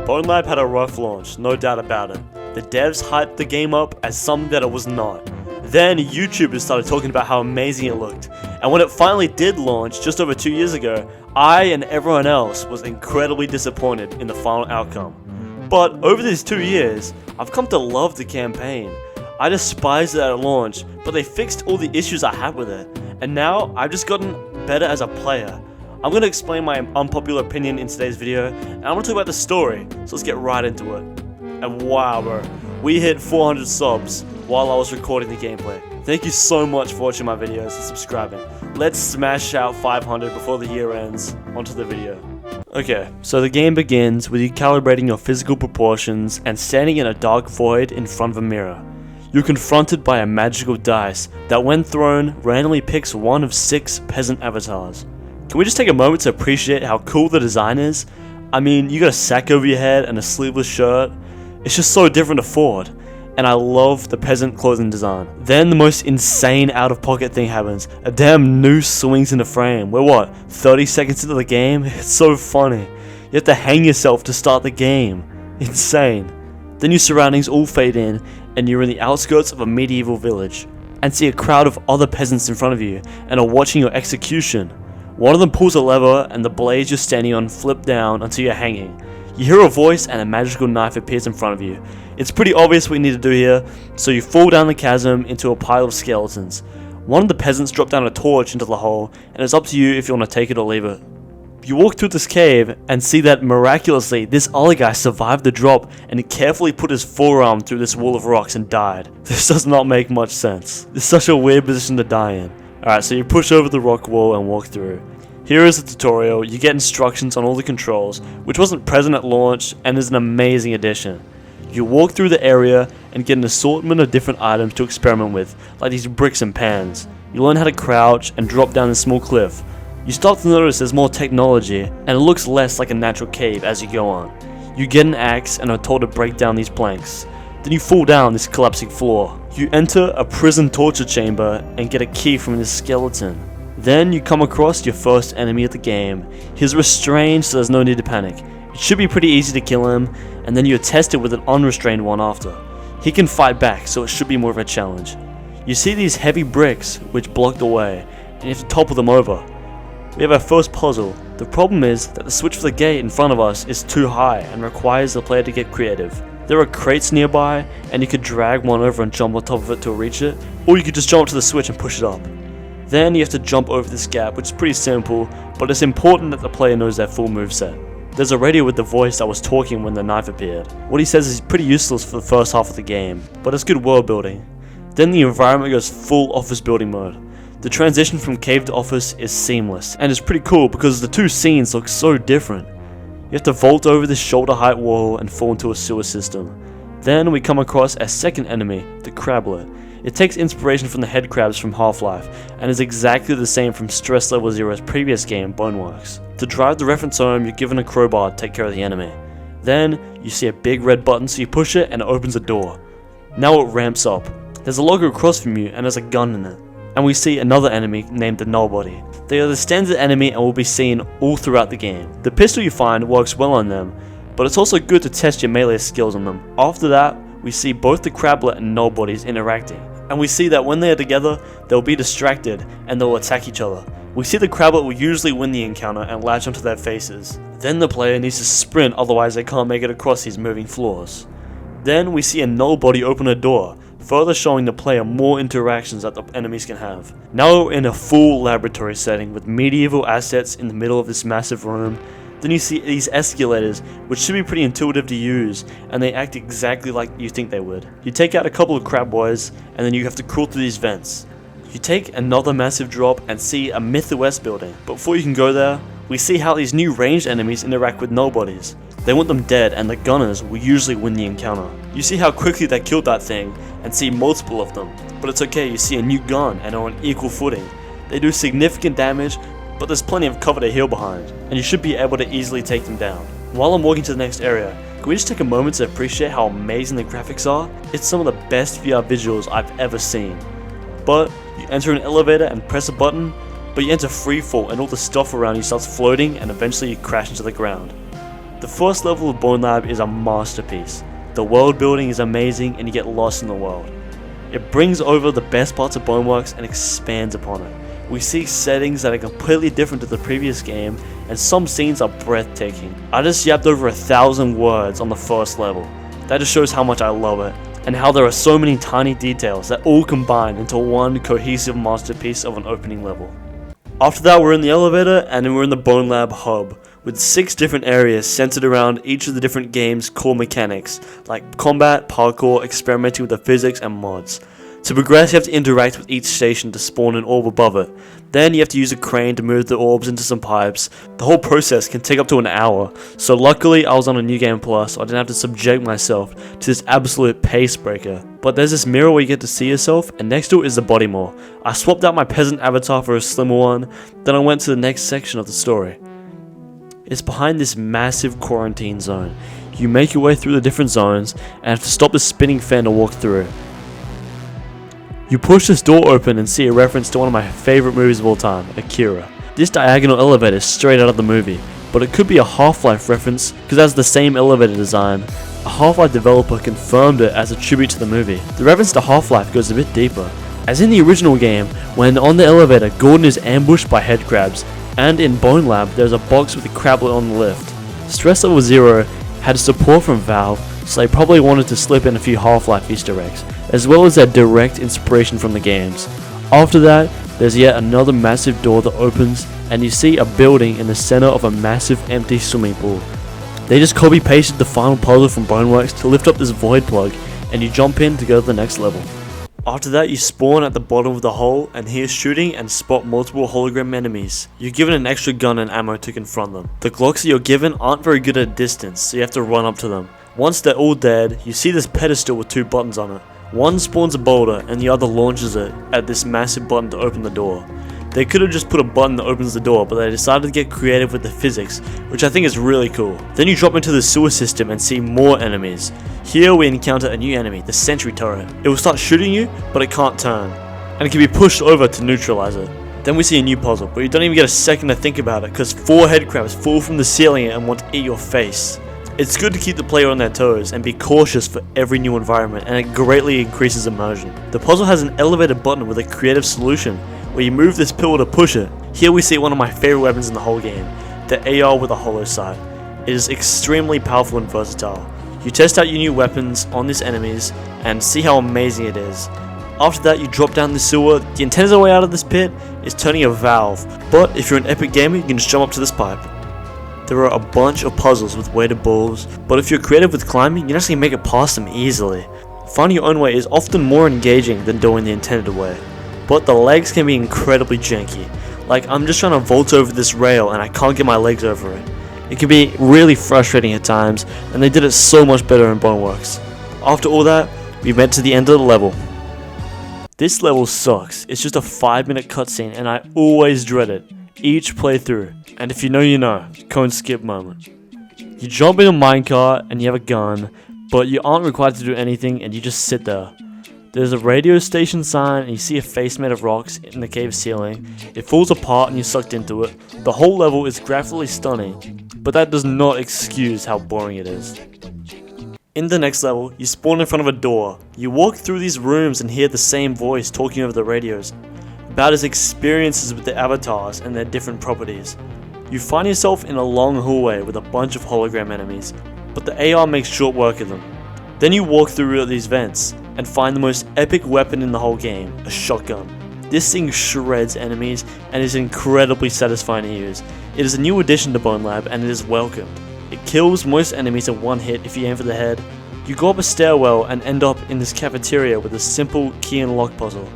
BONELAB had a rough launch, no doubt about it. The devs hyped the game up as something that it was not. Then YouTubers started talking about how amazing it looked, and when it finally did launch just over 2 years ago, I and everyone else was incredibly disappointed in the final outcome. But over these 2 years, I've come to love the campaign. I despised it at launch, but they fixed all the issues I had with it, and now I've just gotten better as a player. I'm going to explain my unpopular opinion in today's video, and I'm going to talk about the story, so let's get right into it. And wow bro, we hit 400 subs while I was recording the gameplay. Thank you so much for watching my videos and subscribing. Let's smash out 500 before the year ends. Onto the video. Okay, so the game begins with you calibrating your physical proportions and standing in a dark void in front of a mirror. You're confronted by a magical dice that when thrown randomly picks one of 6 peasant avatars. Can we just take a moment to appreciate how cool the design is? I mean, you got a sack over your head and a sleeveless shirt. It's just so different to Ford, and I love the peasant clothing design. Then the most insane out-of-pocket thing happens. A damn noose swings into frame. We're what, 30 seconds into the game? It's so funny. You have to hang yourself to start the game. Insane. Then your surroundings all fade in, and you're in the outskirts of a medieval village, and see a crowd of other peasants in front of you, and are watching your execution. One of them pulls a lever, and the blades you're standing on flip down until you're hanging. You hear a voice and a magical knife appears in front of you. It's pretty obvious what you need to do here, so you fall down the chasm into a pile of skeletons. One of the peasants drops down a torch into the hole, and it's up to you if you want to take it or leave it. You walk through this cave and see that miraculously this other guy survived the drop and he carefully put his forearm through this wall of rocks and died. This does not make much sense. It's such a weird position to die in. Alright, so you push over the rock wall and walk through. Here is the tutorial. You get instructions on all the controls, which wasn't present at launch and is an amazing addition. You walk through the area and get an assortment of different items to experiment with, like these bricks and pans. You learn how to crouch and drop down this small cliff. You start to notice there's more technology, and it looks less like a natural cave as you go on. You get an axe and are told to break down these planks. Then you fall down this collapsing floor. You enter a prison torture chamber and get a key from this skeleton. Then you come across your first enemy of the game. He's restrained, so there's no need to panic. It should be pretty easy to kill him, and then you're tested with an unrestrained one after. He can fight back, so it should be more of a challenge. You see these heavy bricks which block the way, and you have to topple them over. We have our first puzzle. The problem is that the switch for the gate in front of us is too high and requires the player to get creative. There are crates nearby, and you could drag one over and jump on top of it to reach it, or you could just jump to the switch and push it up. Then you have to jump over this gap, which is pretty simple, but it's important that the player knows their full moveset. There's a radio with the voice that was talking when the knife appeared. What he says is pretty useless for the first half of the game, but it's good world building. Then the environment goes full office building mode. The transition from cave to office is seamless, and it's pretty cool because the two scenes look so different. You have to vault over this shoulder height wall and fall into a sewer system. Then we come across a second enemy, the Crablet. It takes inspiration from the head crabs from Half-Life, and is exactly the same from Stress Level Zero's previous game, Boneworks. To drive the reference home, you're given a crowbar to take care of the enemy. Then, you see a big red button, so you push it and it opens a door. Now it ramps up. There's a logo across from you and there's a gun in it. And we see another enemy named the Nobody. They are the standard enemy and will be seen all throughout the game. The pistol you find works well on them, but it's also good to test your melee skills on them. After that, we see both the Crablet and Nobodies interacting. And we see that when they are together, they'll be distracted and they'll attack each other. We see the Crablet will usually win the encounter and latch onto their faces. Then the player needs to sprint, otherwise they can't make it across these moving floors. Then we see a Nobody open a door, further showing the player more interactions that the enemies can have. Now we're in a full laboratory setting with medieval assets in the middle of this massive room. Then you see these escalators, which should be pretty intuitive to use, and they act exactly like you think they would. You take out a couple of crab boys, and then you have to crawl through these vents. You take another massive drop and see a Myth-OS building, but before you can go there, we see how these new ranged enemies interact with Nobodies. They want them dead, and the gunners will usually win the encounter. You see how quickly they killed that thing, and see multiple of them, but it's okay, you see a new gun and are on equal footing. They do significant damage, but there's plenty of cover to heal behind, and you should be able to easily take them down. While I'm walking to the next area, can we just take a moment to appreciate how amazing the graphics are? It's some of the best VR visuals I've ever seen. But you enter an elevator and press a button, but you enter freefall and all the stuff around you starts floating and eventually you crash into the ground. The first level of BONELAB is a masterpiece. The world building is amazing and you get lost in the world. It brings over the best parts of Boneworks and expands upon it. We see settings that are completely different to the previous game, and some scenes are breathtaking. I just yapped over 1,000 words on the first level. That just shows how much I love it, and how there are so many tiny details that all combine into one cohesive masterpiece of an opening level. After that, we're in the elevator, and then we're in the BONELAB hub, with 6 different areas centered around each of the different game's core mechanics, like combat, parkour, experimenting with the physics, and mods. To progress, you have to interact with each station to spawn an orb above it. Then you have to use a crane to move the orbs into some pipes. The whole process can take up to an hour, so luckily I was on a New Game Plus, so I didn't have to subject myself to this absolute pace breaker. But there's this mirror where you get to see yourself, and next to it is the body more. I swapped out my peasant avatar for a slimmer one, then I went to the next section of the story. It's behind this massive quarantine zone. You make your way through the different zones, and have to stop the spinning fan to walk through. You push this door open and see a reference to one of my favorite movies of all time, Akira. This diagonal elevator is straight out of the movie, but it could be a Half-Life reference because it has the same elevator design. A Half-Life developer confirmed it as a tribute to the movie. The reference to Half-Life goes a bit deeper, as in the original game, when on the elevator, Gordon is ambushed by headcrabs, and in BONELAB there's a box with a crablet on the lift. Stress Level 0 had support from Valve, so they probably wanted to slip in a few Half-Life Easter eggs, as well as their direct inspiration from the games. After that, there's yet another massive door that opens, and you see a building in the center of a massive empty swimming pool. They just copy pasted the final puzzle from Boneworks to lift up this void plug, and you jump in to go to the next level. After that, you spawn at the bottom of the hole and hear shooting and spot multiple hologram enemies. You're given an extra gun and ammo to confront them. The Glocks that you're given aren't very good at distance, so you have to run up to them. Once they're all dead, you see this pedestal with 2 buttons on it. One spawns a boulder and the other launches it at this massive button to open the door. They could have just put a button that opens the door, but they decided to get creative with the physics, which I think is really cool. Then you drop into the sewer system and see more enemies. Here we encounter a new enemy, the sentry turret. It will start shooting you, but it can't turn, and it can be pushed over to neutralize it. Then we see a new puzzle, but you don't even get a second to think about it, because 4 headcrabs fall from the ceiling and want to eat your face. It's good to keep the player on their toes and be cautious for every new environment, and it greatly increases immersion. The puzzle has an elevated button with a creative solution, where you move this pillar to push it. Here we see one of my favorite weapons in the whole game, the AR with a hollow sight. It is extremely powerful and versatile. You test out your new weapons on these enemies and see how amazing it is. After that, you drop down the sewer. The intended way out of this pit is turning a valve, but if you're an epic gamer, you can just jump up to this pipe. There are a bunch of puzzles with weighted balls, but if you're creative with climbing, you can actually make it past them easily. Finding your own way is often more engaging than doing the intended way, but the legs can be incredibly janky. Like, I'm just trying to vault over this rail and I can't get my legs over it. It can be really frustrating at times, and they did it so much better in Boneworks. After all that, we went to the end of the level. This level sucks. It's just a 5-minute cutscene and I always dread it, each playthrough. And if you know, you know. Cone skip moment. You jump in a minecart and you have a gun, but you aren't required to do anything and you just sit there. There's a radio station sign and you see a face made of rocks in the cave ceiling. It falls apart and you're sucked into it. The whole level is graphically stunning, but that does not excuse how boring it is. In the next level, you spawn in front of a door. You walk through these rooms and hear the same voice talking over the radios about his experiences with the avatars and their different properties. You find yourself in a long hallway with a bunch of hologram enemies, but the AR makes short work of them. Then you walk through these vents and find the most epic weapon in the whole game, a shotgun. This thing shreds enemies and is incredibly satisfying to use. It is a new addition to BONELAB and it is welcomed. It kills most enemies in one hit if you aim for the head. You go up a stairwell and end up in this cafeteria with a simple key and lock puzzle.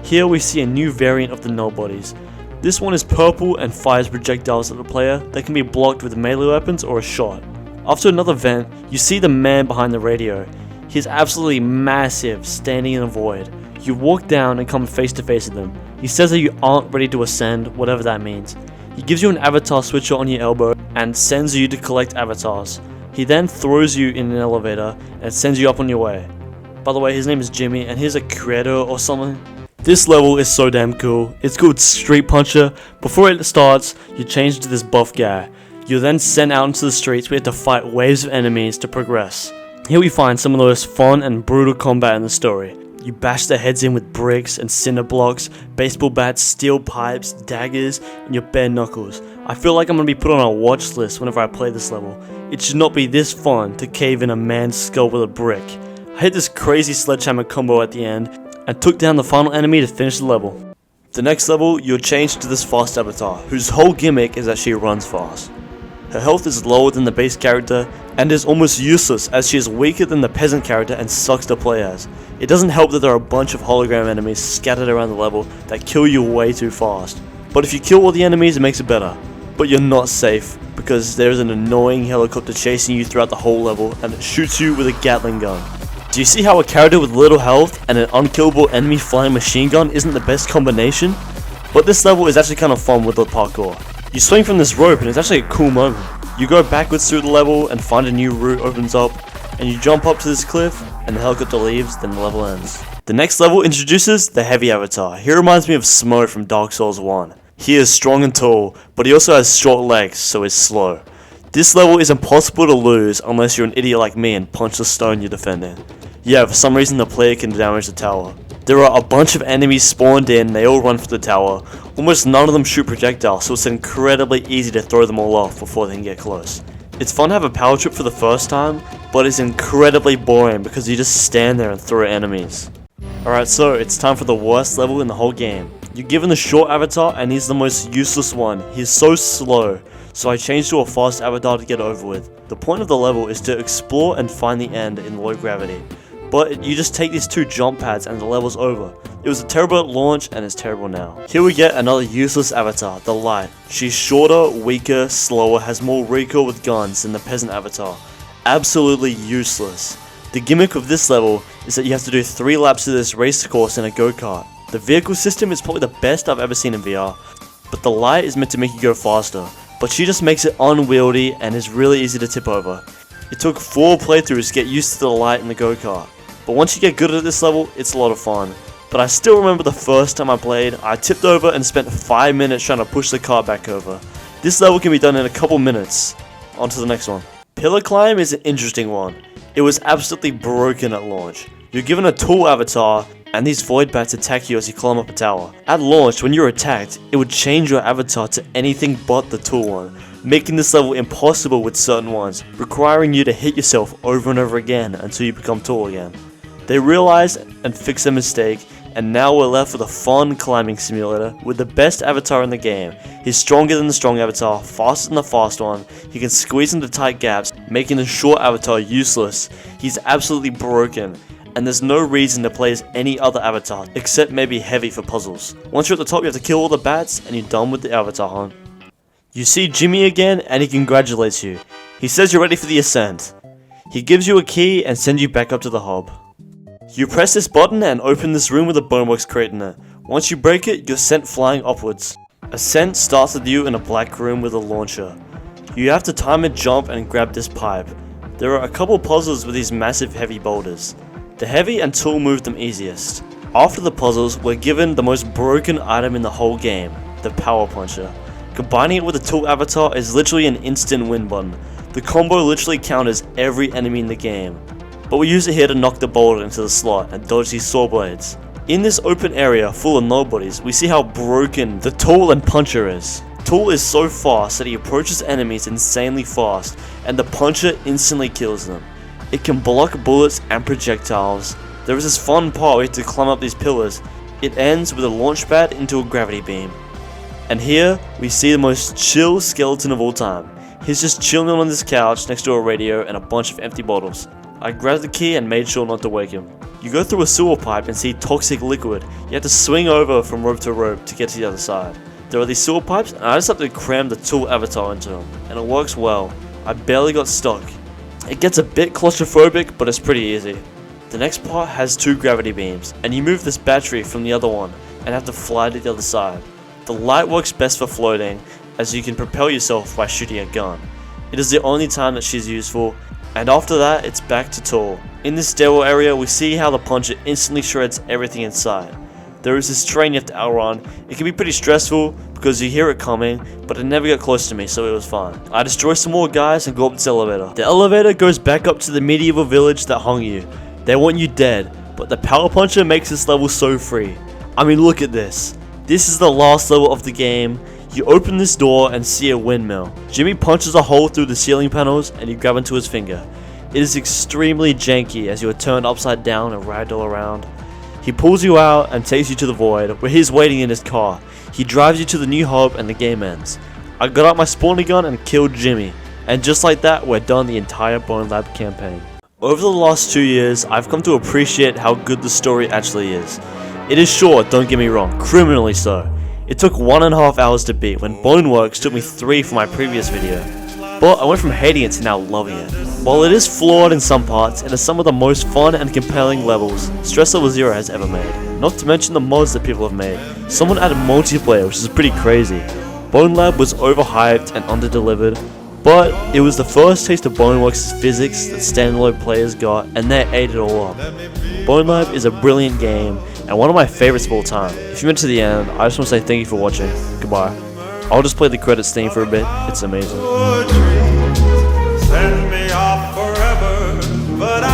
Here we see a new variant of the null bodies. This one is purple and fires projectiles at the player that can be blocked with melee weapons or a shot. After another vent, you see the man behind the radio. He's absolutely massive, standing in a void. You walk down and come face to face with him. He says that you aren't ready to ascend, whatever that means. He gives you an avatar switcher on your elbow and sends you to collect avatars. He then throws you in an elevator and sends you up on your way. By the way, his name is Jimmy and he's a creator or something. This level is so damn cool. It's called Street Puncher. Before it starts, you change to this buff guy. You're then sent out into the streets where you have to fight waves of enemies to progress. Here we find some of the most fun and brutal combat in the story. You bash their heads in with bricks and cinder blocks, baseball bats, steel pipes, daggers, and your bare knuckles. I feel like I'm going to be put on a watch list whenever I play this level. It should not be this fun to cave in a man's skull with a brick. I hit this crazy sledgehammer combo at the end and took down the final enemy to finish the level. The next level, you're changed to this fast avatar, whose whole gimmick is that she runs fast. Her health is lower than the base character and is almost useless as she is weaker than the peasant character and sucks to play as. It doesn't help that there are a bunch of hologram enemies scattered around the level that kill you way too fast. But if you kill all the enemies, it makes it better. But you're not safe because there's an annoying helicopter chasing you throughout the whole level and it shoots you with a Gatling gun. Do you see how a character with little health and an unkillable enemy flying machine gun isn't the best combination? But this level is actually kind of fun with the parkour. You swing from this rope and it's actually a cool moment. You go backwards through the level and find a new route opens up, and you jump up to this cliff and the helicopter leaves, then the level ends. The next level introduces the heavy avatar. He reminds me of Smo from Dark Souls 1. He is strong and tall, but he also has short legs, so he's slow. This level is impossible to lose unless you're an idiot like me and punch the stone you're defending. Yeah, for some reason the player can damage the tower. There are a bunch of enemies spawned in, they all run for the tower. Almost none of them shoot projectiles, so it's incredibly easy to throw them all off before they can get close. It's fun to have a power trip for the first time, but it's incredibly boring because you just stand there and throw enemies. Alright, so it's time for the worst level in the whole game. You're given the short avatar and he's the most useless one. He's so slow, so I changed to a fast avatar to get over with. The point of the level is to explore and find the end in low gravity. But you just take these two jump pads and the level's over. It was terrible at launch and it's terrible now. Here we get another useless avatar, the Light. She's shorter, weaker, slower, has more recoil with guns than the peasant avatar. Absolutely useless. The gimmick of this level is that you have to do 3 laps of this race course in a go-kart. The vehicle system is probably the best I've ever seen in VR, but the Light is meant to make you go faster, but she just makes it unwieldy and is really easy to tip over. It took 4 playthroughs to get used to the Light in the go-kart. But once you get good at this level, it's a lot of fun. But I still remember the first time I played, I tipped over and spent 5 minutes trying to push the car back over. This level can be done in a couple minutes. On to the next one. Pillar Climb is an interesting one. It was absolutely broken at launch. You're given a tool avatar, and these void bats attack you as you climb up a tower. At launch, when you're attacked, it would change your avatar to anything but the tool one, making this level impossible with certain ones, requiring you to hit yourself over and over again until you become tall again. They realized and fixed their mistake, and now we're left with a fun climbing simulator with the best avatar in the game. He's stronger than the strong avatar, faster than the fast one, he can squeeze into tight gaps, making the short avatar useless. He's absolutely broken, and there's no reason to play as any other avatar, except maybe heavy for puzzles. Once you're at the top, you have to kill all the bats, and you're done with the avatar hunt. You see Jimmy again, and he congratulates you. He says you're ready for the Ascent. He gives you a key and sends you back up to the hub. You press this button and open this room with a boneworks crate in it. Once you break it, you're sent flying upwards. Ascent starts with you in a black room with a launcher. You have to time a jump and grab this pipe. There are a couple puzzles with these massive heavy boulders. The heavy and tool move them easiest. After the puzzles, we're given the most broken item in the whole game, the power puncher. Combining it with the tool avatar is literally an instant win button. The combo literally counters every enemy in the game. But we use it here to knock the boulder into the slot and dodge these saw blades. In this open area full of nobodies, we see how broken the Tool and Puncher is. Tool is so fast that he approaches enemies insanely fast, and the Puncher instantly kills them. It can block bullets and projectiles. There is this fun part where you have to climb up these pillars. It ends with a launch pad into a gravity beam. And here, we see the most chill skeleton of all time. He's just chilling on this couch next to a radio and a bunch of empty bottles. I grabbed the key and made sure not to wake him. You go through a sewer pipe and see toxic liquid. You have to swing over from rope to rope to get to the other side. There are these sewer pipes and I just have to cram the tool avatar into them. And it works well. I barely got stuck. It gets a bit claustrophobic, but it's pretty easy. The next part has 2 gravity beams, and you move this battery from the other one and have to fly to the other side. The light works best for floating, as you can propel yourself by shooting a gun. It is the only time that she's useful, and after that it's back to Tool. In this stairwell area we see how the puncher instantly shreds everything inside. there is this train you have to outrun. It can be pretty stressful because you hear it coming, but it never got close to me, so it was fine. I destroy some more guys and go up this elevator. The elevator goes back up to the medieval village that hung you. They want you dead, but the power puncher makes this level so free. I mean, look at this. This is the last level of the game. You open this door and see a windmill. Jimmy punches a hole through the ceiling panels and you grab into his finger. It is extremely janky as you are turned upside down and ragdoll around. He pulls you out and takes you to the void, where he's waiting in his car. He drives you to the new hub and the game ends. I got out my spawning gun and killed Jimmy, and just like that, we're done the entire BONELAB campaign. Over the last 2 years, I've come to appreciate how good the story actually is. It is short, don't get me wrong, criminally so. It took 1.5 hours to beat, when Boneworks took me 3 for my previous video. But I went from hating it to now loving it. While it is flawed in some parts, it is some of the most fun and compelling levels Stress Level 0 has ever made. Not to mention the mods that people have made. Someone added multiplayer, which is pretty crazy. BONELAB was overhyped and underdelivered, but it was the first taste of Boneworks' physics that standalone players got, and they ate it all up. BONELAB is a brilliant game, and one of my favorites of all time. If you made it to the end, I just want to say thank you for watching. Goodbye. I'll just play the credits theme for a bit, it's amazing. Send me off forever, but I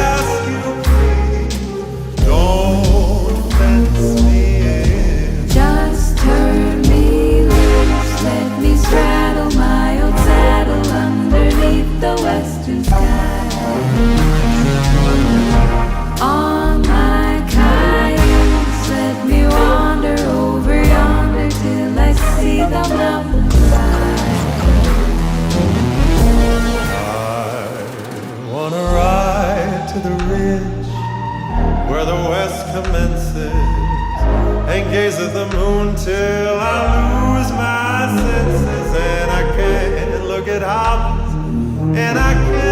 ask you please, don't fence me in. Just turn me loose, let me straddle my old saddle underneath the western sky. On my cayuse, let me wander over yonder till I see the mountain climb. Wanna ride to the ridge where the west commences and gaze at the moon till I lose my senses, and I can't look at houses and I can't